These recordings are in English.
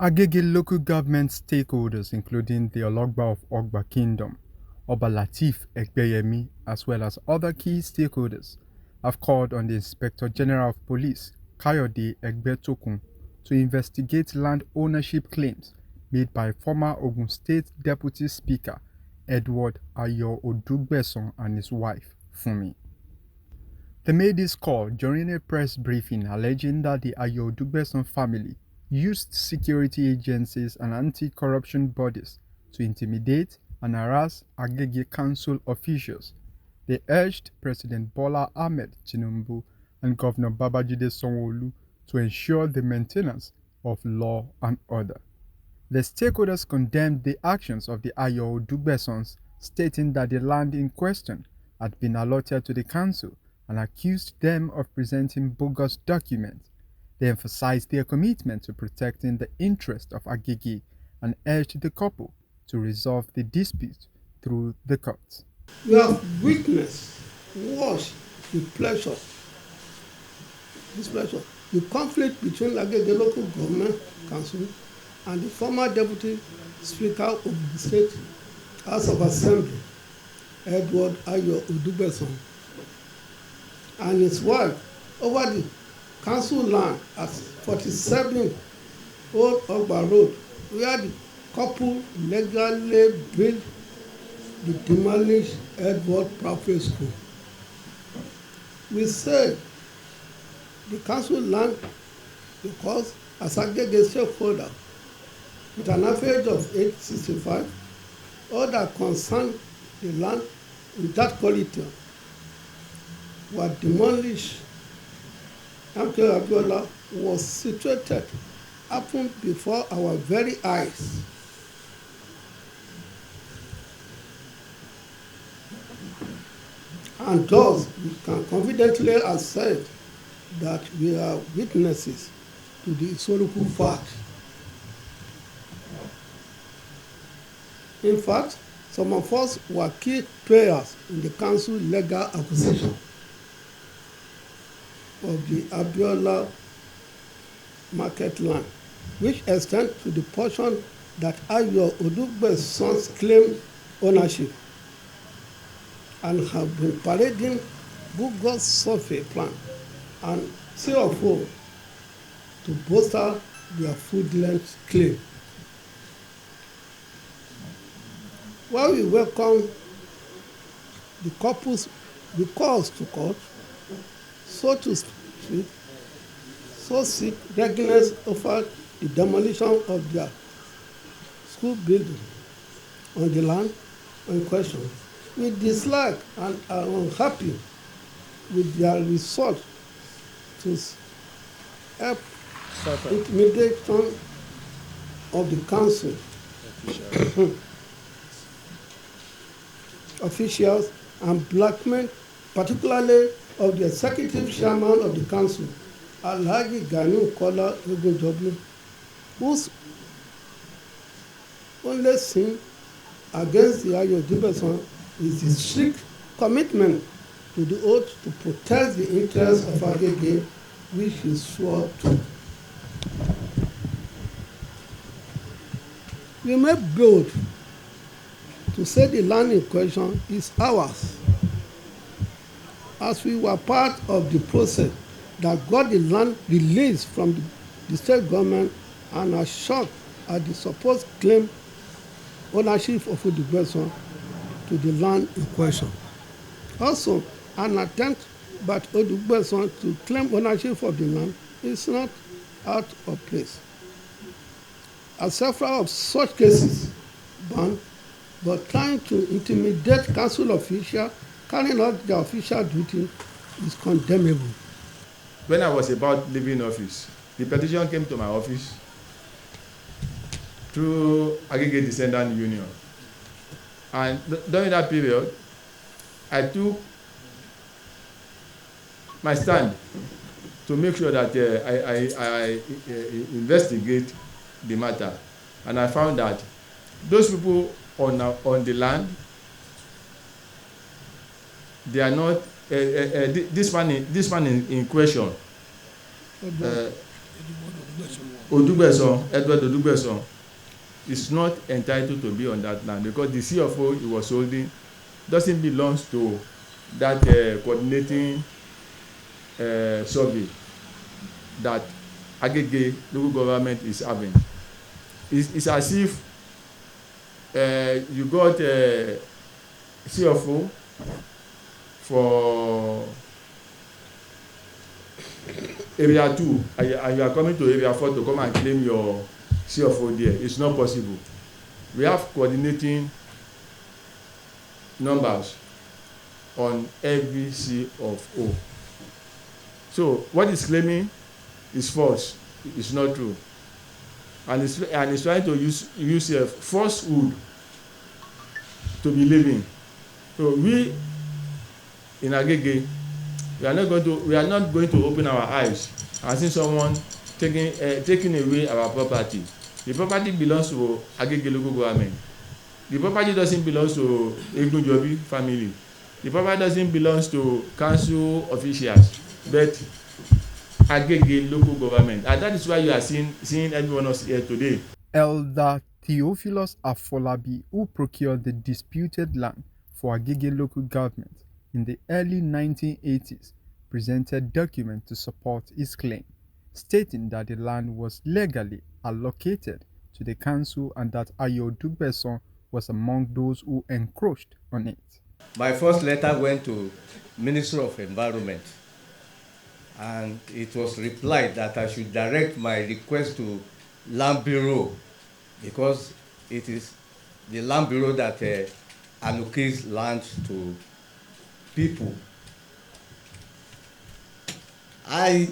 Agege Local Government stakeholders, including the Ologba of Ogba Kingdom, Oba Lateef EGBEYEMI, as well as other key stakeholders, have called on the Inspector General of Police, Kayode Egbetokun, to investigate land ownership claims made by former Ogun State Deputy Speaker Edward Ayo-Odugbesan and his wife, Funmi. They made this call during a press briefing alleging that the Ayo-Odugbesan family used security agencies and anti-corruption bodies to intimidate and harass Agege Council officials. They urged President Bola Ahmed Tinubu and Governor Babajide Sanwo-Olu to ensure the maintenance of law and order. The stakeholders condemned the actions of the Ayo-Odugbesans, stating that the land in question had been allotted to the council and accused them of presenting bogus documents. They emphasized their commitment to protecting the interests of Agege and urged the couple to resolve the dispute through the courts. We have witnessed, watched with pleasure, displeasure, the conflict between Agege Local Government Council and the former Deputy Speaker of the State House of Assembly, Edward Ayo-Odugbesan, and his wife over the council land at 47 Old Ogba Road, where the couple legally built the demolished Edward Private School. We said the council land because as Agege stakeholder with an average of 865, all that concern the land in that quality were demolished. Abiola was situated, happened before our very eyes. And thus, we can confidently assert that we are witnesses to the historical fact. In fact, some of us were key players in the council legal acquisition of the Abiola market land, which extends to the portion that Ayo-Odugbesan's claim ownership and have been parading bogus survey plan and CFO to bolster their fraudulent claim. While we welcome the couple's recourse to court, so to speak, so seek readiness over the demolition of their school building on the land in question, we dislike and are unhappy with their resort to help intimidation of the council officials and blackmail, particularly of the executive chairman of the council, Agege, whose only sin against the Ayo-Odugbesan is his strict commitment to the oath to protect the interests of Agege, which he swore to. We may bold to say the land in question is ours, as we were part of the process that got the land released from the state government and are shocked at the supposed claim ownership of Odugbesan to the land in question. Also, an attempt by Odugbesan to claim ownership of the land is not out of place, as several of such cases banned, but trying to intimidate council officials carrying out their official duty is condemnable. When I was about leaving office, the petition came to my office through Agege Descendant Union. And during that period, I took my stand to make sure that I investigate the matter. And I found that those people on the land, they are not this man in question, Edward Odugbesan, is not entitled to be on that land because the CFO he was holding doesn't belong to that coordinating survey that Agege Local Government is having. It's as if you got CFO for area 2 and you are coming to area 4 to come and claim your CFO there. It's not possible. We have coordinating numbers on every CFO. So what he's claiming is false. It's not true. And he's trying to use a falsehood to be living. So we in Agege, we are not going to open our eyes and see someone taking away our property. The property belongs to Agege Local Government. The property doesn't belong to Egunjobi family. The property doesn't belong to council officials, but Agege Local Government. And that is why you are seeing everyone else here today. Elder Theophilus Afolabi, who procured the disputed land for Agege Local Government in the early 1980s, presented documents to support his claim, stating that the land was legally allocated to the council and that Ayo-Odugbesan was among those who encroached on it. My first letter went to Minister of Environment, and it was replied that I should direct my request to Land Bureau because it is the Land Bureau that allocates land to people. I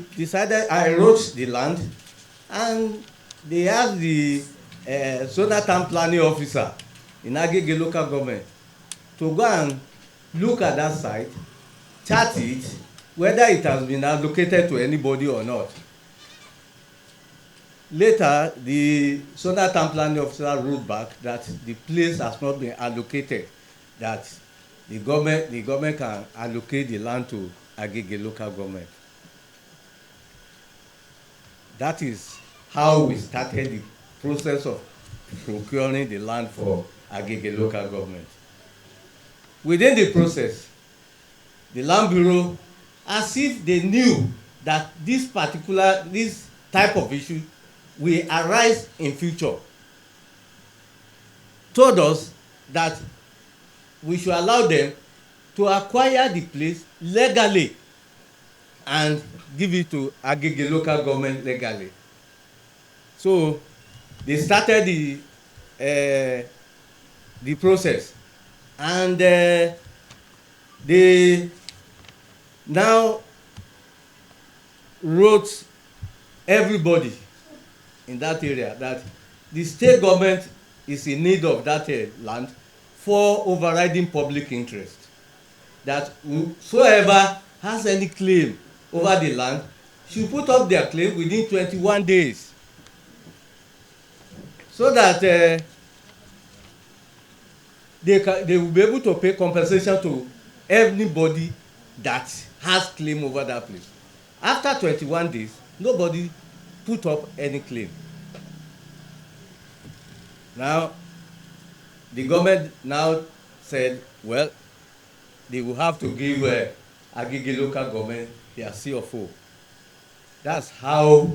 wrote the land, and they asked the Zonal Town Planning Officer in Agege Local Government to go and look at that site, chart it, whether it has been allocated to anybody or not. Later, the Zonal Town Planning Officer wrote back that the place has not been allocated, that the government can allocate the land to Agege Local Government. That is how we started the process of procuring the land for Agege Local Government. Within the process, the Land Bureau, as if they knew that this type of issue will arise in future, told us that we should allow them to acquire the place legally and give it to Agege Local Government legally. So they started the process, and they now wrote everybody in that area that the state government is in need of that land for overriding public interest, that whosoever has any claim over the land should put up their claim within 21 days so that they will be able to pay compensation to anybody that has claim over that place. After 21 days, nobody put up any claim. Now, the government now said, well, they will have to give Agege Local Government their CFO. That's how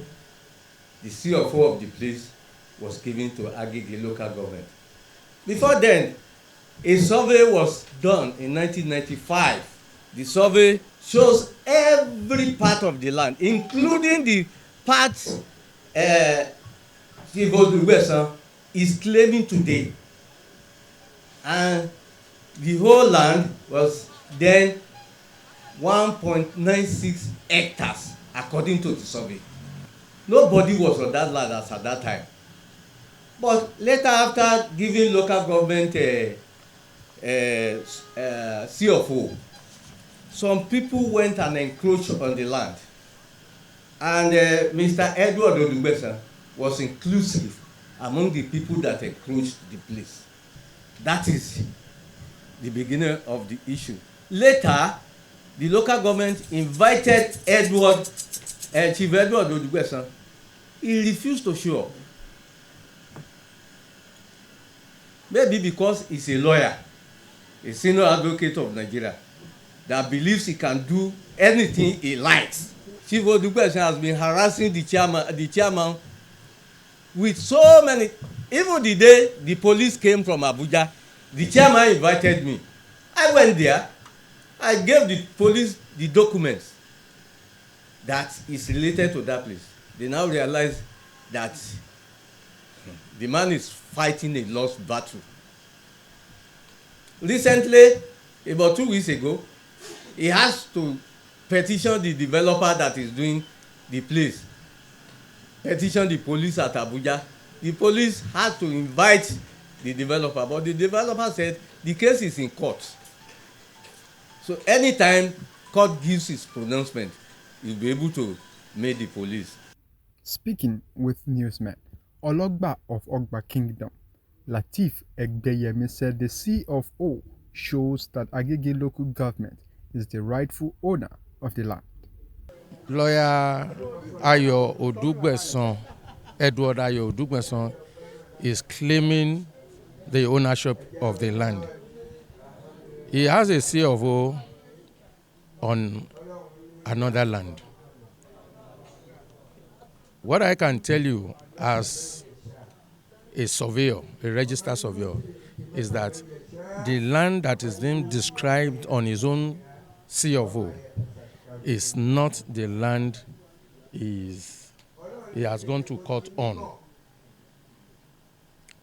the CFO of the place was given to Agege Local Government. Before then, a survey was done in 1995. The survey shows every part of the land, including the parts Ayo-Odugbesan is claiming today. And the whole land was then 1.96 hectares, according to the survey. Nobody was on that land as at that time. But later, after giving local government CFO, some people went and encroached on the land. And Mr. Edward Odugbesan was inclusive among the people that encroached the place. That is the beginning of the issue. Later, the local government invited Chief Edward Odugbesan he refused to show up. Maybe because he's a lawyer, a senior advocate of Nigeria, that believes he can do anything he likes. Chief Odugbesan has been harassing the chairman with so many. Even the day the police came from Abuja, the chairman invited me. I went there. I gave the police the documents that is related to that place. They now realize that the man is fighting a lost battle. Recently, about 2 weeks ago, he has to petition the developer that is doing the place, petition the police at Abuja. The police had to invite the developer, but the developer said the case is in court. So anytime court gives its pronouncement, you'll be able to meet the police. Speaking with newsmen, Ologba of Ogba Kingdom, Lateef EGBEYEMI said the C of O shows that Agege Local Government is the rightful owner of the land. Lawyer Ayo-Odugbesan, Edward Ayo-Odugbesan, is claiming the ownership of the land. He has a C of O on another land. What I can tell you as a surveyor, a registered surveyor, is that the land that is being described on his own C of O is not the land he has gone to court on.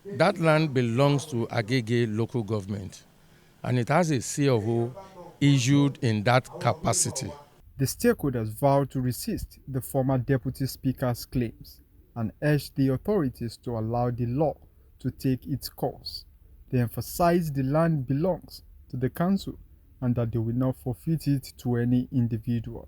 That land belongs to Agege Local Government, and it has a C of O issued in that capacity. The stakeholders vowed to resist the former Deputy Speaker's claims and urged the authorities to allow the law to take its course. They emphasized the land belongs to the council and that they will not forfeit it to any individual.